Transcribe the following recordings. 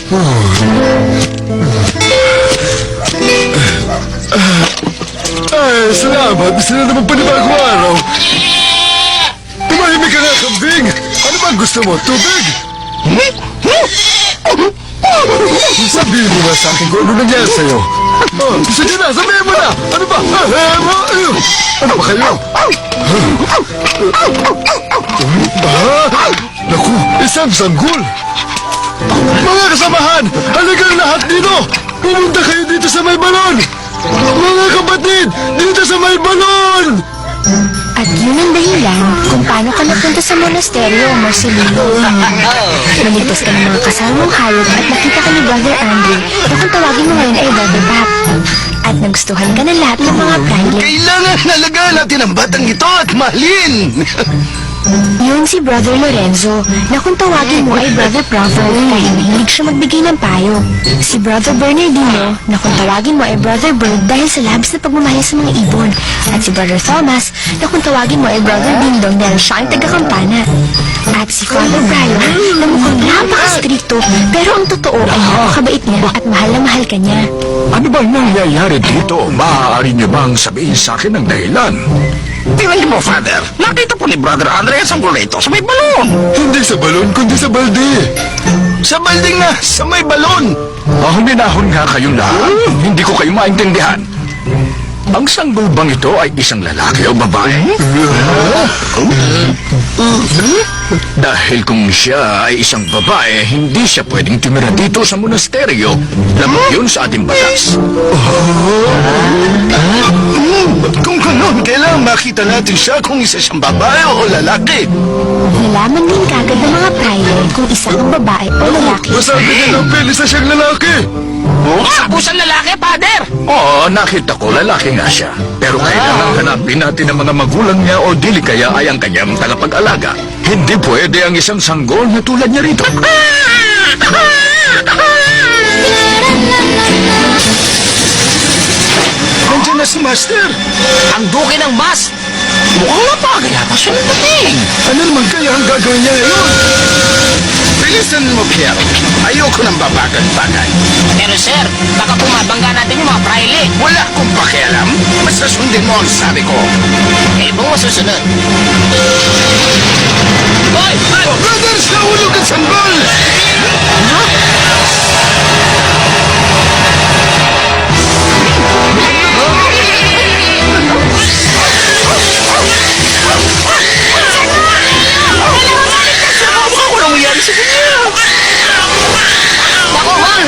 Ay, salamat. Gusto na naman panibagong araw. Tumahimik ka nga, kambing. Ano ba ang gusto mo? Tubig? Sabihin mo nga sa akin kung ano nangyari sa'yo. Sige na, sabihin mo na. Ano ba? Ano ba kayo? Naku, isang sanggol. Mga kasamahan, halika lahat dito. Pumunta kayo dito sa may balon. Mga kapatid, dito sa may balon. At yun ang dahilan kung paano ka napunta sa monasteryo, Marcelino. Naligtas ka ng mga kasamang hayop at nakita ka ni Brother Andre na kung tawagin mo ngayon ay Brother Pat. At nagustuhan ka ng lahat ng mga praile. Kailangan nalagaan natin ang batang ito at mahalin. Yun si Brother Lorenzo na kung tawagin mo ay Brother Prover dahil mahilig siya magbigay ng payo. Si Brother Bernardino na kung tawagin mo ay Brother Bird dahil sa labis na pagmamahal sa mga ibon. At si Brother Thomas na kung tawagin mo ay Brother Dingdong dahil siya ang taga-kampana. At si Father Brian na mukhang napaka-stricto pero ang totoo ay napakabait niya at mahal na mahal ka niya. Ano bang nangyayari dito? Maaari niyo bang sabihin sa akin ang dahilan? Tingnan niyo po, Father. Nakita po ni Brother Andre ang sanggol na ito sa may balon. Hindi sa balon, kundi sa balde. Sa balding na, sa may balon. Huminahon nga kayong lahat. Hindi ko kayo maintindihan. Ang sanggol bang ito ay isang lalaki o babae? Dahil kung siya ay isang babae, hindi siya pwedeng tumira dito sa monasteryo. Labag yun sa ating batas. Kung gano'n, kailangan makita natin siya kung isa siyang babae o lalaki. Nalaman din kagad ng mga praile kung isa ang babae o lalaki. Masabi nilang Pel, isa siyang lalaki. Isa po siyang lalaki, Father. Oo, nakita ko, lalaki nga siya. Pero kailangan hanapin natin ang mga magulang niya o dili kaya ay ang kanyang tagapag-alaga. Hindi pwede ang isang sanggol na tulad niya rito. Nandiyan na si Master. Ang duke ng bus! Mukhang napakagaya pa siya ng dating. Ano naman kaya ang gagawin niya ngayon? Bilisan mo, Pierre. Ayoko ng babagan-bagan. Pero sir, baka pumabangga natin yung mga praile. Wala akong pakialam. Basta sundin mo ang sabi ko. Eh, kung masusunod. Hoy! Hoy! Brothers, nahulog ang sanggol! Ano nangyari sa kanya? Naku, Juan!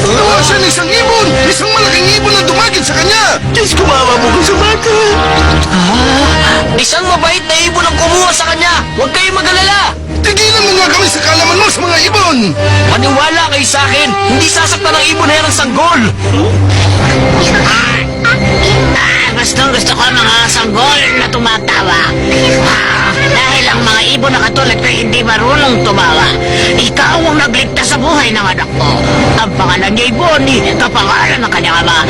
Nawasan isang ibon! Isang malaking ibon na dumagit sa kanya! Diyos, kumawa mo ko sa bata! Isang mabait na ibon ang kumuha sa kanya! Huwag kayong mag-alala! Tigilan mo nga kami sa kalaman mo sa mga ibon! Maniwala kayo sa akin! Hindi sasaktan ng ibon na yan ang sanggol! Gusto ko ang mga sanggol na tumatawa. Dahil ang mga ibon na katulad ay hindi marunong tumawa. Ikaw ang nagligtas sa buhay ng anak ko. Ang pangalan niya ay Bonnie, kapangalan ng kanyang ama.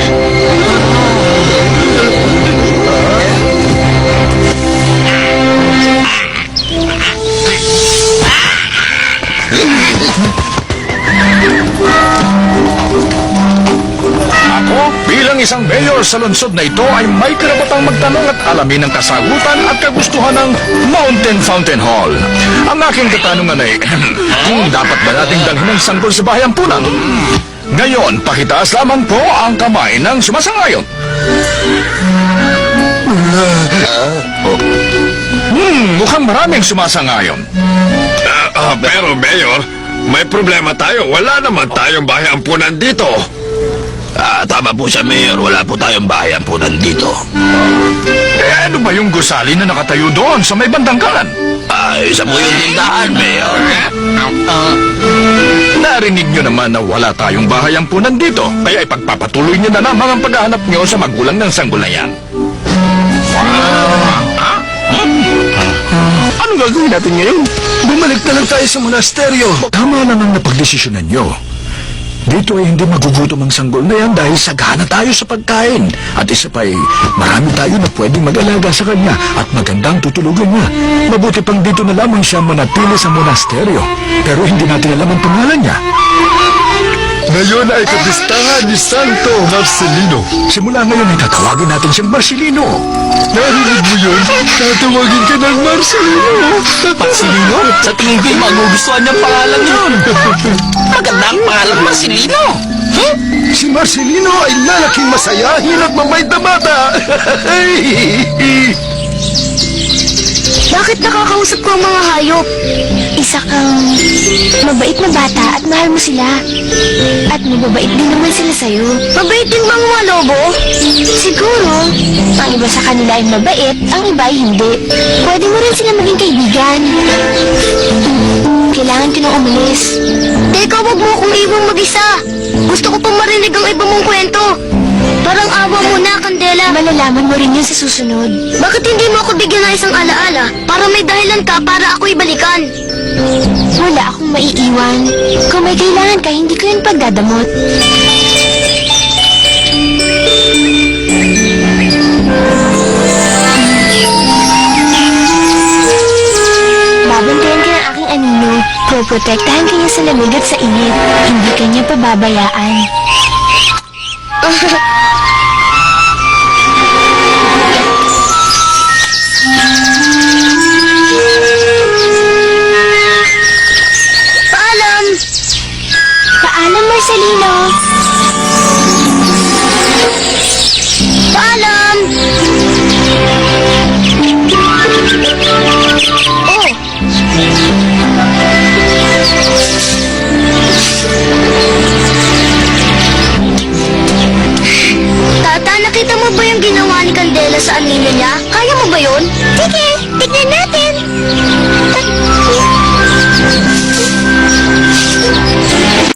Ako, bilang isang mayor sa lungsod na ito ay may karapatang magtanong at alamin ang kasagutan at kagustuhan ng Mountain Fountain Hall. Ang aking katanungan ay, dapat ba nating dalhin ang sanggol sa bayampunan? Ngayon, pakitaas lamang po ang kamay ng sumasangayon. Mukhang maraming sumasangayon. Pero Mayor, may problema tayo. Wala naman tayong bayampunan dito. Tama po siya, Mayor. Wala po tayong bayampunan dito. Ano ba yung gusali na nakatayo doon sa may bandang kanan? Isa po yung tindahan, Mayor. Narinig nyo naman na wala tayong bayampunan dito. Kaya ipagpapatuloy nyo na lamang ang paghahanap nyo sa magulang ng sanggol na yan. Anong gagawin natin ngayon? Bumalik na lang tayo sa monasteryo. Tama na nang napagdesisyonan nyo. Dito ay hindi magugutom ang sanggol na yan dahil sagana tayo sa pagkain. At isa pa ay marami tayo na pwedeng mag-alaga sa kanya at magandang tutulugan niya. Mabuti pang dito na lamang siya manatili sa monasteryo. Pero hindi natin alam ang pangalan niya. Ngayon ay kapistahan ni Santo Marcelino. Simula ngayon ay tatawagin natin siyang Marcelino. Narinig mo yun? Tatawagin ka ng Marcelino. Marcelino? Sa tingin ko'y magugustuhan niyang pangalan yun. Maganda ang pangalan, Marcelino. Si Marcelino ay lalaking masayahin at mamay damata. Bakit nakakausap ko ang mga hayop? Isa kang mabait na bata at mahal mo sila. At mababait din naman sila sa'yo. Mabait din bang mga lobo? Siguro. Ang iba sa kanila ay mabait, ang iba ay hindi. Pwede mo rin sila maging kaibigan. Kailangan ko nang umalis. Teka, wag mo akong iwan mag-isa. Gusto ko pang marinig ang iba mong kwento. Parang awa mo na, Candela. Malalaman mo rin yun sa susunod. Bakit hindi mo ako bigyan ng isang alaala? Para may dahilan ka para ako'y balikan. Wala akong maiiwan. Kung may kailangan ka, hindi ko yun pagdadamot. Babantayan ka ng aking anino. Proprotektahan ka niya sa lamig at sa init. Hindi ka niya pababayaan.